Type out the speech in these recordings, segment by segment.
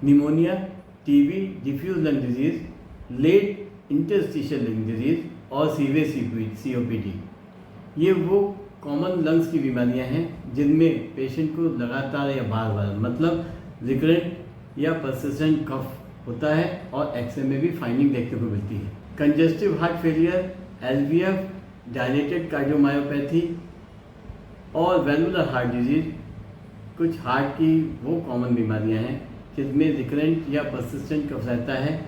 Pneumonia, TB, diffuse lung disease, late interstitial lung disease और severe COPD। ये वो common lungs की बीमारियां हैं जिनमें पेशेंट को लगातार या बार बार मतलब रिकरेंट या परसिस्टेंट कफ होता है और एक्सरे में भी फाइंडिंग देखने को मिलती है। Congestive heart failure, LVF, dilated cardiomyopathy और वैल्वुलर हार्ट डिजीज कुछ हार्ट की वो कॉमन बीमारियां हैं जिसमें रिकरेंट या परसिस्टेंट कफ रहता है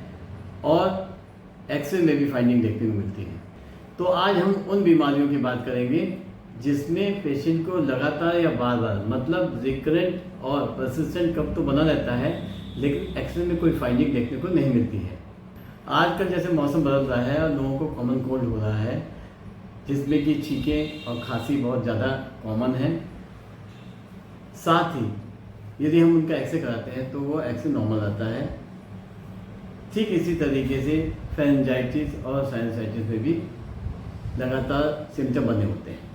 और एक्सरे में भी फाइंडिंग देखने को मिलती है। तो आज हम उन बीमारियों की बात करेंगे जिसमें पेशेंट को लगातार या बार बार मतलब रिकरेंट और परसिस्टेंट कफ तो बना रहता है लेकिन एक्सरे में कोई फाइंडिंग देखने को नहीं मिलती है। आजकल जैसे मौसम बदल रहा है और लोगों को कॉमन कोल्ड हो रहा है जिसमें कि छींकें और खांसी बहुत ज़्यादा कॉमन है। साथ ही यदि हम उनका एक्सरे कराते हैं तो वो एक्सरे नॉर्मल आता है। ठीक इसी तरीके से फेरेंजाइटिस और साइनसाइटिस में भी लगातार सिम्टम बने होते हैं।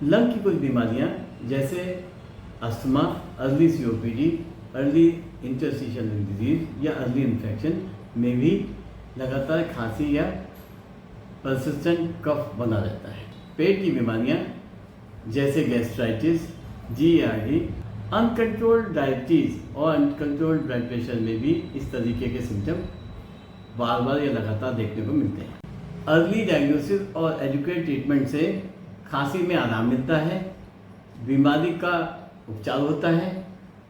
लंग की कुछ बीमारियां जैसे asthma, early COPD, early interstitial lung disease या अर्ली इन्फेक्शन में भी लगातार खांसी या परसिस्टेंट कफ बना रहता है। पेट की बीमारियां जैसे गैस्ट्राइटिस, GERD, अनकंट्रोल्ड डायबिटीज़ और अनकंट्रोल्ड ब्लड प्रेशर में भी इस तरीके के सिम्टम बार बार या लगातार देखने को मिलते हैं। अर्ली डायग्नोसिस और एडुकेट ट्रीटमेंट से खांसी में आराम मिलता है, बीमारी का उपचार होता है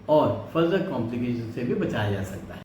और फर्दर कॉम्प्लिकेशन से भी बचाया जा सकता है।